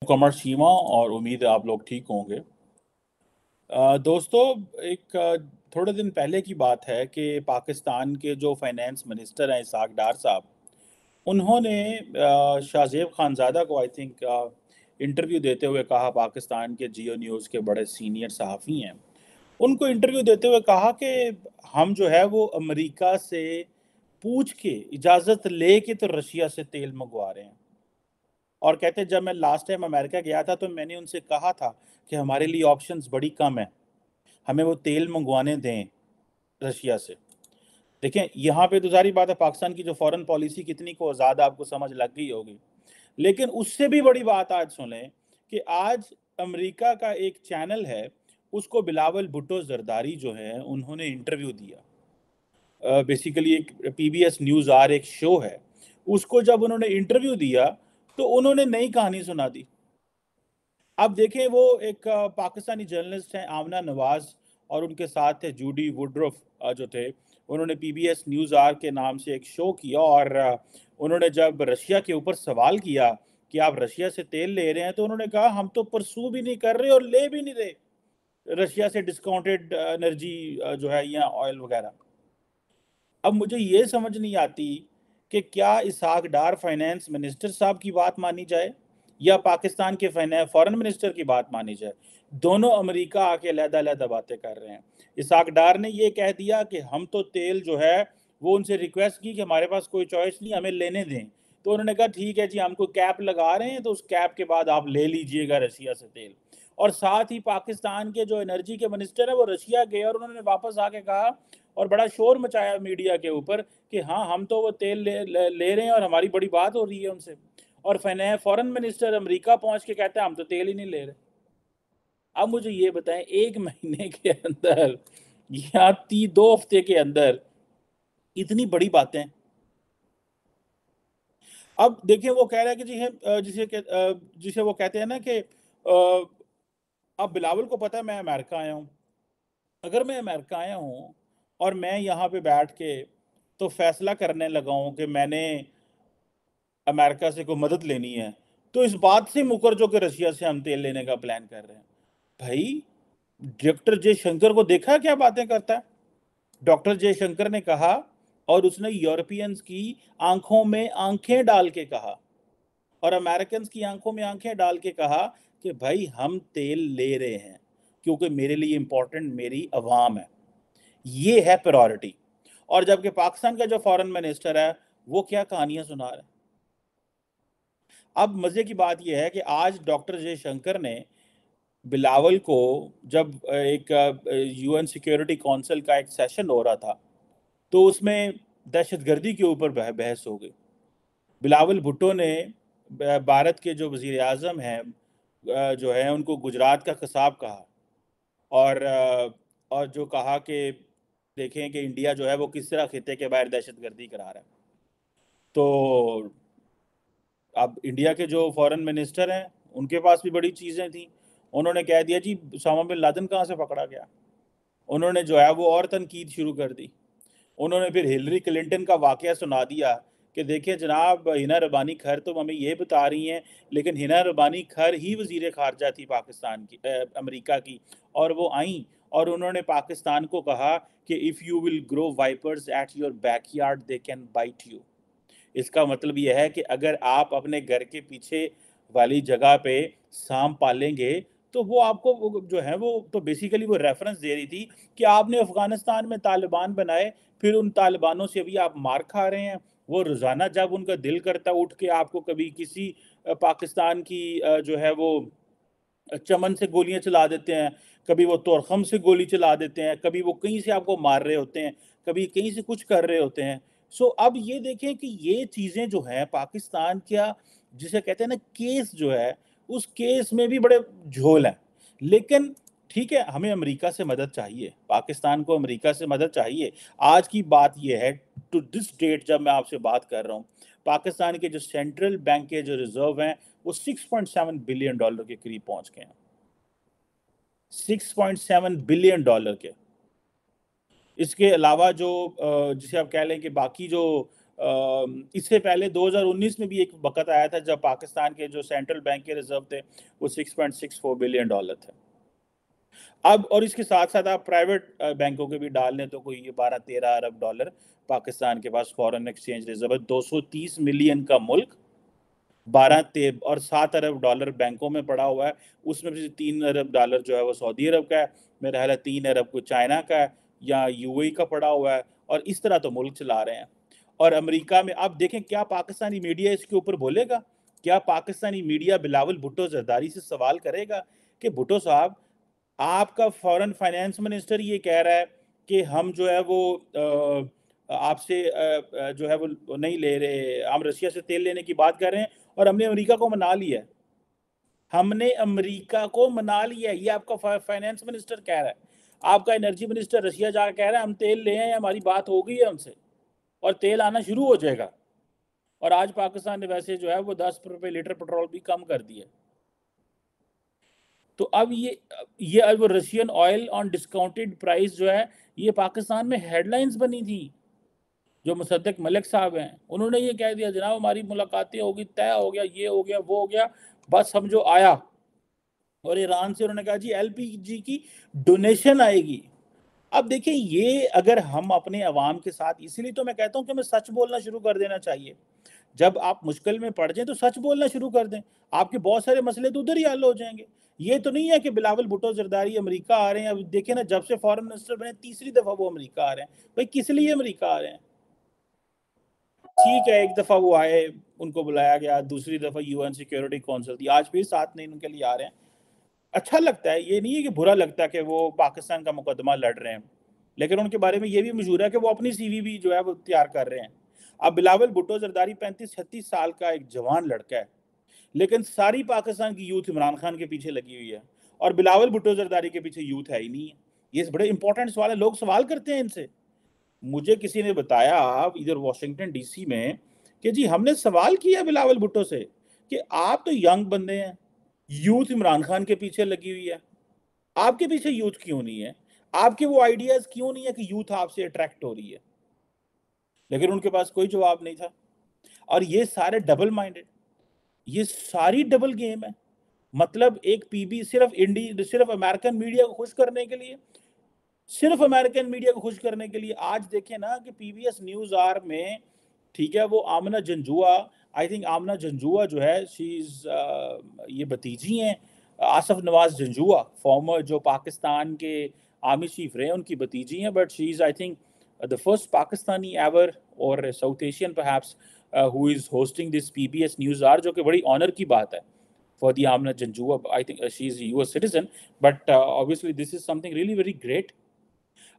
कमर सीमा और उम्मीद है आप लोग ठीक होंगे। दोस्तों, थोड़े दिन पहले की बात है कि पाकिस्तान के जो फाइनेंस मिनिस्टर हैं इसहाक डार साहब, उन्होंने शाहजेब खानज़ादा को आई थिंक इंटरव्यू देते हुए कहा, पाकिस्तान के जियो न्यूज़ के बड़े सीनियर सहाफ़ी हैं, उनको इंटरव्यू देते हुए कहा कि हम जो है वो अमेरिका से पूछ के इजाज़त ले के तो रशिया से तेल मंगवा रहे हैं। और कहते हैं जब मैं लास्ट टाइम अमेरिका गया था तो मैंने उनसे कहा था कि हमारे लिए ऑप्शंस बड़ी कम है, हमें वो तेल मंगवाने दें रशिया से। देखें, यहाँ पे तो ज़ाहिर बात है पाकिस्तान की जो फॉरेन पॉलिसी कितनी को ज़्यादा आपको समझ लग गई होगी। लेकिन उससे भी बड़ी बात आज सुनें कि आज अमेरिका का एक चैनल है, उसको बिलावल भुट्टो जरदारी जो है उन्होंने इंटरव्यू दिया। बेसिकली एक पीबीएस न्यूज़ आर एक शो है, उसको जब उन्होंने इंटरव्यू दिया तो उन्होंने नई कहानी सुना दी। अब देखें, वो एक पाकिस्तानी जर्नलिस्ट हैं आमना नवाज, और उनके साथ थे जूडी वुडरुफ जो थे। उन्होंने पीबीएस न्यूज़ आर के नाम से एक शो किया, और उन्होंने जब रशिया के ऊपर सवाल किया कि आप रशिया से तेल ले रहे हैं, तो उन्होंने कहा हम तो परसू भी नहीं कर रहे और ले भी नहीं रहे रशिया से डिस्काउंटेड एनर्जी जो है या ऑयल वगैरह। अब मुझे ये समझ नहीं आती कि क्या इसहाक डार फाइनेंस मिनिस्टर साहब की बात मानी जाए या पाकिस्तान के फॉरेन मिनिस्टर की बात मानी जाए। दोनों अमेरिका आके अलग-अलग बातें कर रहे हैं। इसहाक डार ने ये कह दिया कि हम तो तेल जो है वो उनसे रिक्वेस्ट की कि हमारे पास कोई चॉइस नहीं, हमें लेने दें। तो उन्होंने कहा ठीक है जी, हमको कैप लगा रहे हैं तो उस कैप के बाद आप ले लीजिएगा रशिया से तेल। और साथ ही पाकिस्तान के जो एनर्जी के मिनिस्टर है वो रशिया गए और उन्होंने वापस आके कहा और बड़ा शोर मचाया मीडिया के ऊपर कि हाँ, हम तो वो तेल ले रहे हैं और हमारी बड़ी बात हो रही है उनसे। और फॉरेन मिनिस्टर अमेरिका पहुंच के कहते हैं हम तो तेल ही नहीं ले रहे। अब मुझे ये बताएं, 1 महीने के अंदर या 2 हफ्ते के अंदर इतनी बड़ी बातें। अब देखिए, वो कह रहा है कि जिसे वो कहते हैं ना कि अब बिलावल को पता है मैं अमेरिका आया हूँ। अगर मैं अमेरिका आया हूँ और मैं यहाँ पे बैठ के तो फैसला करने लगा हूँ कि मैंने अमेरिका से कोई मदद लेनी है, तो इस बात से मुकर जो कि रशिया से हम तेल लेने का प्लान कर रहे हैं। भाई, डॉक्टर जयशंकर को देखा क्या बातें करता है। डॉक्टर जयशंकर ने कहा, और उसने यूरोपियंस की आंखों में आंखें डाल के कहा और अमेरिकन की आंखों में आंखें डाल के कहा कि भाई हम तेल ले रहे हैं क्योंकि मेरे लिए इंपॉर्टेंट मेरी अवाम है, ये है प्रायोरिटी। और जबकि पाकिस्तान का जो फॉरेन मिनिस्टर है वो क्या कहानियां सुना रहा है। अब मजे की बात यह है कि आज डॉक्टर जयशंकर ने बिलावल को, जब एक यूएन सिक्योरिटी काउंसिल का एक सेशन हो रहा था तो उसमें दहशतगर्दी के ऊपर बहस हो गई। बिलावल भुट्टो ने भारत के जो वजीर आज़म हैं जो है उनको गुजरात का कसाब कहा, और जो कहा कि देखें कि इंडिया जो है वो किस तरह खिते के बाहर दहशतगर्दी करा रहा है। तो अब इंडिया के जो फॉरेन मिनिस्टर हैं उनके पास भी बड़ी चीज़ें थी। उन्होंने कह दिया जी उसामा बिन लादेन कहाँ से पकड़ा गया। उन्होंने जो है वो और तनकीद शुरू कर दी। उन्होंने फिर हिलरी क्लिंटन का वाकया सुना दिया कि देखिए जनाब, हिना रबानी खैर तो हमें ये बता रही हैं, लेकिन हिना रबानी खैर ही वजीर खारजा थी पाकिस्तान की, अमेरिका की, और वो आई और उन्होंने पाकिस्तान को कहा कि if you will grow vipers at your backyard they can bite you. इसका मतलब यह है कि अगर आप अपने घर के पीछे वाली जगह पे सांप पालेंगे तो वो आपको जो है वो तो बेसिकली वो रेफरेंस दे रही थी कि आपने अफगानिस्तान में तालिबान बनाए, फिर उन तालिबानों से भी आप मार खा रहे हैं। वो रोज़ाना जब उनका दिल करता उठ के आपको कभी किसी पाकिस्तान की जो है वो चमन से गोलियां चला देते हैं, कभी वो तोरखम से गोली चला देते हैं, कभी वो कहीं से आपको मार रहे होते हैं, कभी कहीं से कुछ कर रहे होते हैं। सो अब ये देखें कि ये चीज़ें जो हैं पाकिस्तान का, जिसे कहते हैं ना केस जो है, उस केस में भी बड़े झोल हैं। लेकिन ठीक है, हमें अमेरिका से मदद चाहिए, पाकिस्तान को अमेरिका से मदद चाहिए। आज की बात ये है, टू दिस डेट जब मैं आपसे बात कर रहा हूँ, पाकिस्तान के जो सेंट्रल बैंक के जो रिजर्व हैं वो $6.7 बिलियन के करीब पहुंच गए हैं। $6.7 बिलियन के। इसके अलावा जो जिसे आप कह लें कि बाकी जो इससे पहले 2019 में भी एक वक़्त आया था जब पाकिस्तान के जो सेंट्रल बैंक के रिज़र्व थे वो $6.64 बिलियन थे। अब और इसके साथ-साथ आप प्राइवेट बैंकों के भी डाल लें तो कोई ये 12-13 अरब डॉलर पाकिस्तान के पास फॉरेन एक्सचेंज रिज़र्व है। 230 मिलियन का मुल्क 12 ते और 7 अरब डॉलर बैंकों में पड़ा हुआ है। उसमें से 3 अरब डॉलर जो है वो सऊदी अरब का है, मेरा ख़्याल है 3 अरब को चाइना का है या यूएई का पड़ा हुआ है, और इस तरह तो मुल्क चला रहे हैं। और अमेरिका में आप देखें क्या पाकिस्तानी मीडिया इसके ऊपर बोलेगा? क्या पाकिस्तानी मीडिया बिलावल भुट्टो ज़रदारी से सवाल करेगा कि भुट्टो साहब, आपका फॉरेन फाइनेंस मिनिस्टर ये कह रहा है कि हम जो है वो आपसे जो है वो नहीं ले रहे, हम रशिया से तेल लेने की बात कर रहे हैं और हमने अमेरिका को मना लिया है। हमने अमेरिका को मना लिया है, ये आपका फाइनेंस मिनिस्टर कह रहा है। आपका एनर्जी मिनिस्टर रशिया जाकर कह रहा है हम तेल ले आए, हमारी बात हो गई है उनसे और तेल आना शुरू हो जाएगा। और आज पाकिस्तान ने वैसे जो है वो 10 रुपए लीटर पेट्रोल भी कम कर दिया। तो अब ये अब Russian oil on discounted price जो है, ये पाकिस्तान में हेडलाइंस बनी थी। जो मुसद्दक मलिक साहब हैं, उन्होंने ये कह दिया जनाब हमारी मुलाकातें होगी, तय हो गया, ये हो गया, वो हो गया, बस समझो आया। और ईरान से उन्होंने कहा जी एलपीजी की डोनेशन आएगी। अब देखिए, ये अगर हम अपने अवाम के साथ, इसीलिए तो मैं कहता हूँ कि हमें सच बोलना शुरू कर देना चाहिए। जब आप मुश्किल में पड़ जाएं तो सच बोलना शुरू कर दें, आपके बहुत सारे मसले तो उधर ही हल हो जाएंगे। ये तो नहीं है कि बिलावल भुट्टो जरदारी अमेरिका आ रहे हैं। अब देखिए ना, जब से फॉरेन मिनिस्टर बने तीसरी दफा वो अमेरिका आ रहे हैं। भाई किस लिए अमेरिका आ रहे हैं? ठीक है, एक दफा वो आए, उनको बुलाया गया, दूसरी दफा यूएन सिक्योरिटी काउंसिल थी, आज फिर 7 महीने उनके लिए आ रहे हैं। अच्छा लगता है, ये नहीं है कि बुरा लगता है कि वो पाकिस्तान का मुकदमा लड़ रहे हैं, लेकिन उनके बारे में ये भी मशहूर है कि वो अपनी सीवी भी जो है वो तैयार कर रहे हैं। अब बिलावल भुट्टो जरदारी 35-36 साल का एक जवान लड़का है, लेकिन सारी पाकिस्तान की यूथ इमरान खान के पीछे लगी हुई है और बिलावल भुट्टो जरदारी के पीछे यूथ है ही नहीं है। ये बड़े इंपॉर्टेंट सवाल है, लोग सवाल करते हैं इनसे। मुझे किसी ने बताया इधर वॉशिंगटन डीसी में कि जी हमने सवाल किया बिलावल भुट्टो से कि आप तो यंग बंदे हैं, यूथ इमरान खान के पीछे लगी हुई है, आपके पीछे यूथ क्यों नहीं है? आपके वो आइडियाज क्यों नहीं है कि यूथ आपसे अट्रैक्ट हो रही है? लेकिन उनके पास कोई जवाब नहीं था। और ये सारे डबल माइंडेड, ये सारी डबल गेम है। मतलब एक पीबी सिर्फ अमेरिकन मीडिया को खुश करने के लिए, सिर्फ अमेरिकन मीडिया को खुश करने के लिए। आज देखें ना कि पीबीएस न्यूज आर में, ठीक है, वो आमना जंजुआ, आई थिंक आमना जंजुआ जो है, शी इज ये भतीजी हैं आसफ नवाज जंजुआ, फॉर्मर जो पाकिस्तान के आर्मी चीफ रहे, उनकी भतीजी हैं। But she is I think the first Pakistani ever or south Asian perhaps who is hosting this PBS NewsHour, जो कि बड़ी ऑनर की बात है for the Amna Janjua. I think she is a US citizen, but obviously this is something really very great.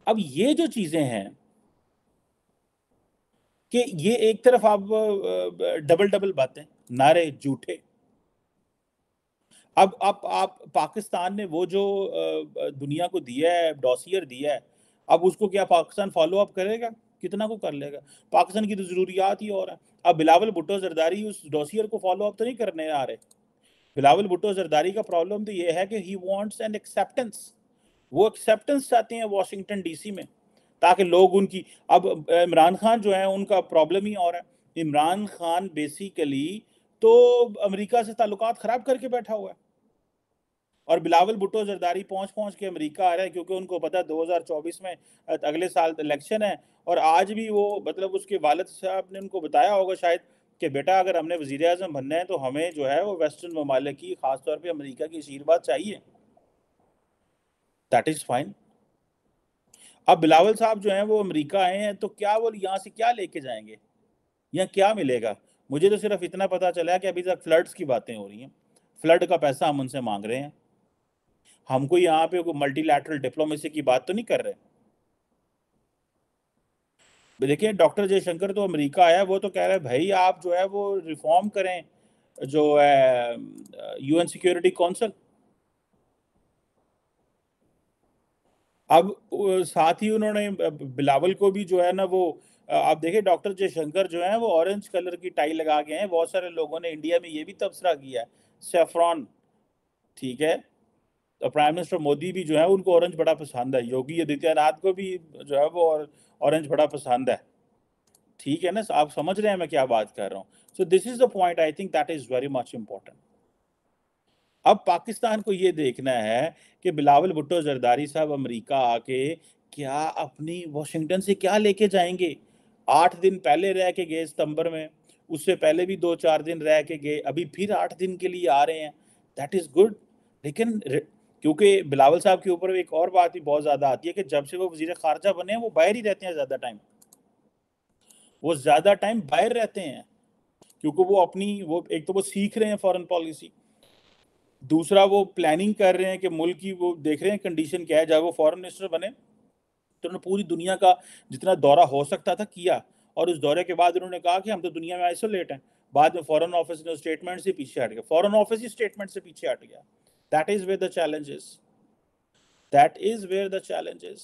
अब ये जो चीजें हैं कि ये एक तरफ आप डबल डबल बातें, नारे झूठे। अब आप पाकिस्तान ने वो जो दुनिया को दिया है, डॉसियर दिया है, अब उसको क्या पाकिस्तान फॉलो अप करेगा? कितना को कर लेगा? पाकिस्तान की तो जरूरियात ही और है। अब बिलावल भुट्टो जरदारी उस डॉसियर को फॉलो अप तो नहीं करने आ रहे। बिलावल भुट्टो जरदारी का प्रॉब्लम तो ये है कि ही वांट्स एन एक्सेप्टेंस। वो एक्सेप्टेंस चाहते हैं वॉशिंगटन डीसी में, ताकि लोग उनकी, अब इमरान खान जो है उनका प्रॉब्लम ही और है। इमरान खान बेसिकली तो अमेरिका से ताल्लुकात खराब करके बैठा हुआ है, और बिलावल भुट्टो जरदारी पहुंच पहुंच के अमेरिका आ रहा है क्योंकि उनको पता है 2024 में अगले साल इलेक्शन है। और आज भी वो, मतलब उसके वालिद साहब ने उनको बताया होगा शायद कि बेटा अगर हमने वजीर आजम बनना है तो हमें जो है वो वेस्टर्न ममालिक की, खासतौर पर अमेरिका की आशीर्वाद चाहिए। That is fine. अब बिलावल साहब जो हैं वो अमेरिका आए हैं, तो क्या वो यहाँ से क्या लेके जाएंगे या क्या मिलेगा? मुझे तो सिर्फ इतना पता चला है कि अभी तक फ्लड्स की बातें हो रही हैं, फ्लड का पैसा हम उनसे मांग रहे हैं। हमको यहाँ पे मल्टीलैटरल डिप्लोमेसी की बात तो नहीं कर रहे। देखिए, डॉक्टर जयशंकर तो अमेरिका आया, वो तो कह रहा है भाई आप जो है वो रिफॉर्म करें जो है यूएन सिक्योरिटी काउंसिल। अब साथ ही उन्होंने बिलावल को भी जो है ना वो, आप देखिए डॉक्टर जयशंकर जो है वो ऑरेंज कलर की टाई लगा के हैं। बहुत सारे लोगों ने इंडिया में ये भी तबसरा किया है, सेफ्रॉन, ठीक है। तो प्राइम मिनिस्टर मोदी भी जो है उनको ऑरेंज बड़ा पसंद है, योगी आदित्यनाथ को भी जो है वो ऑरेंज बड़ा पसंद है। ठीक है ना? आप समझ रहे हैं मैं क्या बात कर रहा हूँ। So this is the point I think that is very much important. अब पाकिस्तान को ये देखना है कि बिलावल भुट्टो जरदारी साहब अमेरिका आके क्या अपनी वाशिंगटन से क्या लेके जाएँगे? 8 दिन पहले रह के गए सितंबर में, उससे पहले भी 2-4 दिन रह के गए, अभी फिर 8 दिन के लिए आ रहे हैं। That is good. लेकिन क्योंकि बिलावल साहब के ऊपर एक और बात भी बहुत ज़्यादा आती है कि जब से वो वज़ीर ख़ारजा बने हैं, वो बाहर ही रहते हैं ज़्यादा टाइम। वो ज़्यादा टाइम बाहर रहते हैं, क्योंकि वो एक तो वो सीख रहे हैं फ़ॉरेन पॉलिसी, दूसरा वो प्लानिंग कर रहे हैं कि मुल्क की वो देख रहे हैं कंडीशन क्या है। जब वो फॉरेन मिनिस्टर बने तो उन्होंने पूरी दुनिया का जितना दौरा हो सकता था किया, और उस दौरे के बाद उन्होंने कहा कि हम तो दुनिया में आइसोलेट हैं। बाद में फॉरेन ऑफिस ने स्टेटमेंट से पीछे हट गया, फॉरेन ऑफिस ही स्टेटमेंट से पीछे हट गया। That is where the challenge is, that is where the challenge is.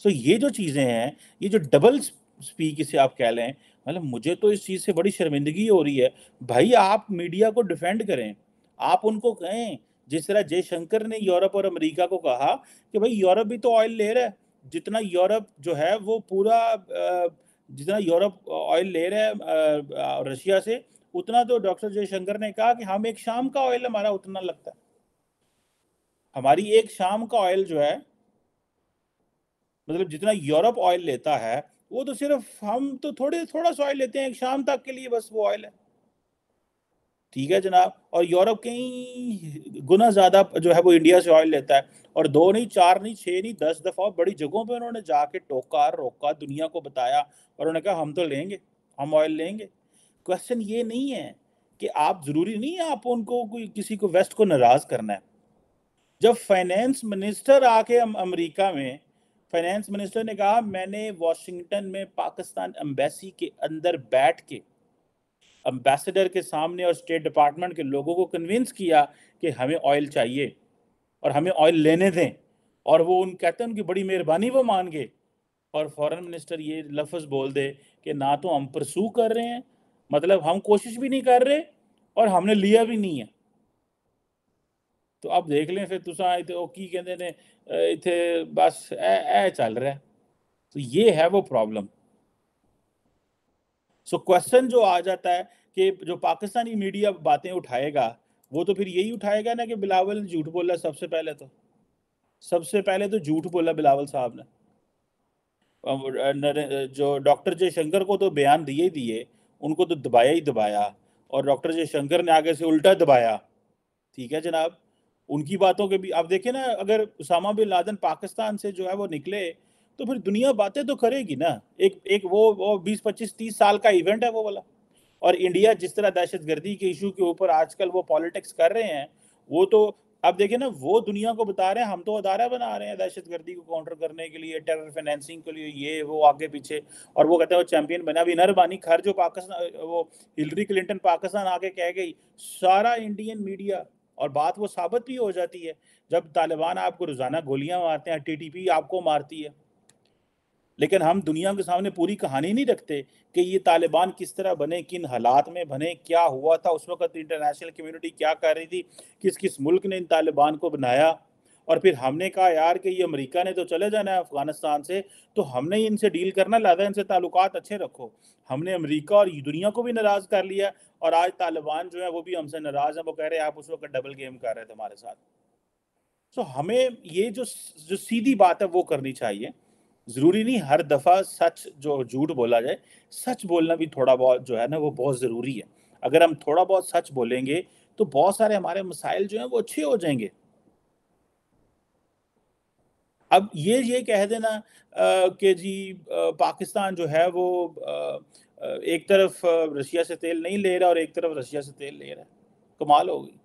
So ये जो चीज़ें हैं, ये जो डबल स्पीक इसे आप कह लें, मतलब मुझे तो इस चीज़ से बड़ी शर्मिंदगी हो रही है। भाई आप मीडिया को डिफेंड करें, आप उनको कहें, जिस तरह जयशंकर ने यूरोप और अमेरिका को कहा कि भाई यूरोप भी तो ऑयल ले रहा है, जितना यूरोप जो है वो पूरा जितना यूरोप ऑयल ले रहा है रशिया से, उतना तो डॉक्टर जयशंकर ने कहा कि हम एक शाम का ऑयल हमारा उतना लगता है। हमारी एक शाम का ऑयल जो है, मतलब जितना यूरोप ऑयल लेता है, वो तो सिर्फ हम तो थोड़ा सा ऑयल लेते हैं एक शाम तक के लिए, बस वो ऑयल है। ठीक है जनाब, और यूरोप कई गुना ज़्यादा जो है वो इंडिया से ऑयल लेता है, और 2 नहीं, 4 नहीं, 6 नहीं, 10 दफ़ा बड़ी जगहों पे उन्होंने जाके टोका, रोका, दुनिया को बताया, और उन्होंने कहा हम तो लेंगे, हम ऑयल लेंगे। क्वेश्चन ये नहीं है कि आप ज़रूरी नहीं है आप उनको कोई किसी को वेस्ट को नाराज़ करना है। जब फाइनेंस मिनिस्टर आके अमेरिका में फाइनेंस मिनिस्टर ने कहा मैंने वॉशिंगटन में पाकिस्तान एम्बेसी के अंदर बैठ के एम्बेसडर के सामने और स्टेट डिपार्टमेंट के लोगों को कन्विंस किया कि हमें ऑयल चाहिए और हमें ऑयल लेने दें, और वो उन कहते हैं उनकी बड़ी मेहरबानी वो मान गए, और फॉरेन मिनिस्टर ये लफ्ज़ बोल दे कि ना तो हम परसू कर रहे हैं, मतलब हम कोशिश भी नहीं कर रहे और हमने लिया भी नहीं है। तो आप देख लें फिर तुसा इत्थे ओ की कहंदे ने इत्थे बस ए चल रहा है। तो ये है वो प्रॉब्लम। सो क्वेश्चन जो आ जाता है कि जो पाकिस्तानी मीडिया बातें उठाएगा, वो तो फिर यही उठाएगा ना कि बिलावल ने झूठ बोला सबसे पहले तो। सबसे पहले तो झूठ बोला बिलावल साहब ने। जो डॉक्टर जयशंकर को तो बयान दिए ही दिए, उनको तो दबाया ही दबाया, और डॉक्टर जयशंकर ने आगे से उल्टा दबाया। ठीक है जनाब, उनकी बातों के भी आप देखें ना, अगर उसामा बिन लादेन पाकिस्तान से जो है वो निकले, तो फिर दुनिया बातें तो करेगी ना। एक एक वो 20-25-30 साल का इवेंट है वो वाला। और इंडिया जिस तरह दहशतगर्दी के इशू के ऊपर आजकल वो पॉलिटिक्स कर रहे हैं, वो तो आप देखिए ना, वो दुनिया को बता रहे हैं हम तो अदारा बना रहे हैं दहशतगर्दी को काउंटर करने के लिए, टेरर फाइनेंसिंग के लिए, ये वो आगे पीछे, और वो कहते हैं वो चैंपियन बना। अभी नरबानी खैर जो पाकिस्तान वो हिलरी क्लिंटन पाकिस्तान आके कह गई, सारा इंडियन मीडिया, और बात वो साबित भी हो जाती है, जब तालिबान आपको रोज़ाना गोलियां मारते हैं, टीटीपी आपको मारती है, लेकिन हम दुनिया के सामने पूरी कहानी नहीं रखते कि ये तालिबान किस तरह बने, किन हालात में बने, क्या हुआ था उस वक़्त, इंटरनेशनल कम्युनिटी क्या कर रही थी, किस-किस मुल्क ने इन तालिबान को बनाया। और फिर हमने कहा यार कि ये अमेरिका ने तो चले जाना है अफ़गानिस्तान से, तो हमने ही इनसे डील करना, लिहाज़ा इनसे ताल्लुकात अच्छे रखो। हमने अमेरिका और दुनिया को भी नाराज़ कर लिया, और आज तालिबान जो है वो भी हमसे नाराज़ हैं, वो कह रहे हैं आप उस वक़्त डबल गेम कर रहे थे हमारे साथ। सो हमें ये जो सीधी बात है वो करनी चाहिए। ज़रूरी नहीं हर दफ़ा सच जो झूठ बोला जाए, सच बोलना भी थोड़ा बहुत जो है ना वो बहुत ज़रूरी है। अगर हम थोड़ा बहुत सच बोलेंगे, तो बहुत सारे हमारे मसाइल जो हैं वो अच्छे हो जाएँगे। अब ये कह देना कि जी पाकिस्तान जो है वो एक तरफ रशिया से तेल नहीं ले रहा और एक तरफ रशिया से तेल ले रहा है, कमाल हो गई।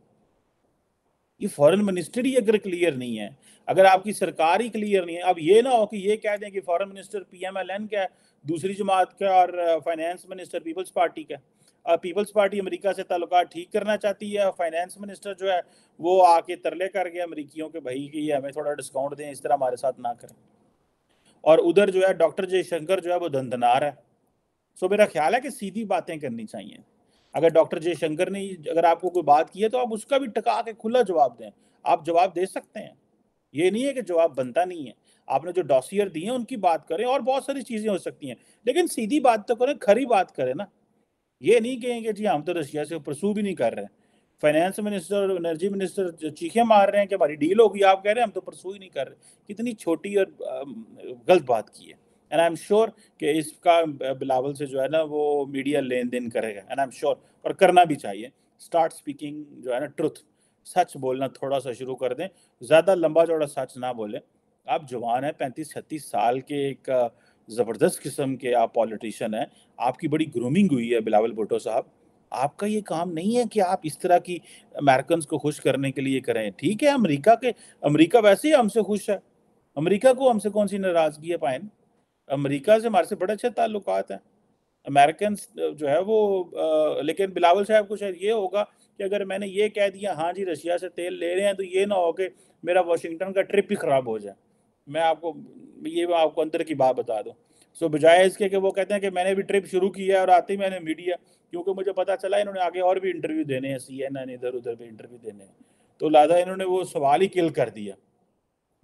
ये फॉरेन मिनिस्टर ही अगर क्लियर नहीं है, अगर आपकी सरकार ही क्लियर नहीं है, अब ये ना हो कि ये कह दें कि फॉरेन मिनिस्टर पीएमएलएन का है, दूसरी जमात का, और फाइनेंस मिनिस्टर पीपल्स पार्टी का। पीपल्स पार्टी अमेरिका से ताल्लुकात ठीक करना चाहती है, और फाइनेंस मिनिस्टर जो है वो आके तरले कर गया अमेरिकियों के, भाई कि ये हमें थोड़ा डिस्काउंट दें, इस तरह हमारे साथ ना करें। और उधर जो है डॉक्टर जयशंकर जो है वो धंधनार है। सो मेरा ख्याल है कि सीधी बातें करनी चाहिए। अगर डॉक्टर जयशंकर ने अगर आपको कोई बात की है, तो आप उसका भी टका के खुला जवाब दें। आप जवाब दे सकते हैं। ये नहीं है कि जवाब बनता नहीं है। आपने जो डॉसियर दिए हैं उनकी बात करें और बहुत सारी चीज़ें हो सकती हैं। लेकिन सीधी बात तो करें, खरी बात करें ना। ये नहीं कहेंगे जी हम तो रशिया से परसू भी नहीं कर रहे हैं। फाइनेंस मिनिस्टर और एनर्जी मिनिस्टर चीखें मार रहे हैं कि हमारी डील होगी, आप कह रहे हैं हम तो परसू ही नहीं कर रहे। कितनी छोटी और गलत बात की है। एंड आई एम श्योर कि इसका बिलावल से जो है ना वो मीडिया लेन देन करेगा, एंड आई एम श्योर, और करना भी चाहिए। स्टार्ट स्पीकिंग जो है ना ट्रुथ, सच बोलना थोड़ा सा शुरू कर दें, ज़्यादा लंबा चौड़ा सच ना बोलें। आप जवान हैं, 35-36 साल के, एक ज़बरदस्त किस्म के आप पॉलिटिशियन हैं। आपकी बड़ी ग्रूमिंग हुई है बिलावल भुट्टो साहब। आपका ये काम नहीं है कि आप इस तरह की अमेरिकन्स को खुश करने के लिए करें। ठीक है, अमेरिका वैसे ही हमसे खुश है। अमेरिका को हमसे कौन-सी नाराज़गी है पायन? अमेरिका से हमारे से बड़े अच्छे ताल्लुकात हैं। अमेरिकन्स जो है वो लेकिन बिलावल साहब को शायद ये होगा कि अगर मैंने ये कह दिया हाँ जी रशिया से तेल ले रहे हैं, तो ये ना हो कि मेरा वाशिंगटन का ट्रिप ही ख़राब हो जाए। मैं आपको अंदर की बात बता दूँ। सो बजाय इसके कि वो कहते हैं कि मैंने भी ट्रिप शुरू किया है और आते ही मैंने मीडिया, क्योंकि मुझे पता चला इन्होंने आगे और भी इंटरव्यू देने हैं, CNN इधर-उधर भी इंटरव्यू देने हैं। तो लिहाज़ा इन्होंने वो सवाल ही किल कर दिया।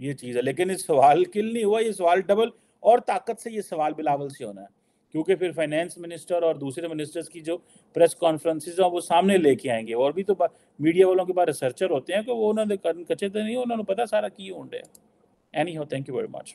ये चीज़ है, लेकिन ये सवाल किल नहीं हुआ, ये सवाल डबल और ताकत से ये सवाल बिलावल से होना है। क्योंकि फिर फाइनेंस मिनिस्टर और दूसरे मिनिस्टर्स की जो प्रेस कॉन्फ्रेंसेज़ हैं वो सामने लेके आएँगे, और भी तो मीडिया वालों के पास रिसर्चर होते हैं कि वो उन्होंने कच्चे तो नहीं, उन्होंने पता सारा की होंडे। Anyhow, thank you very much.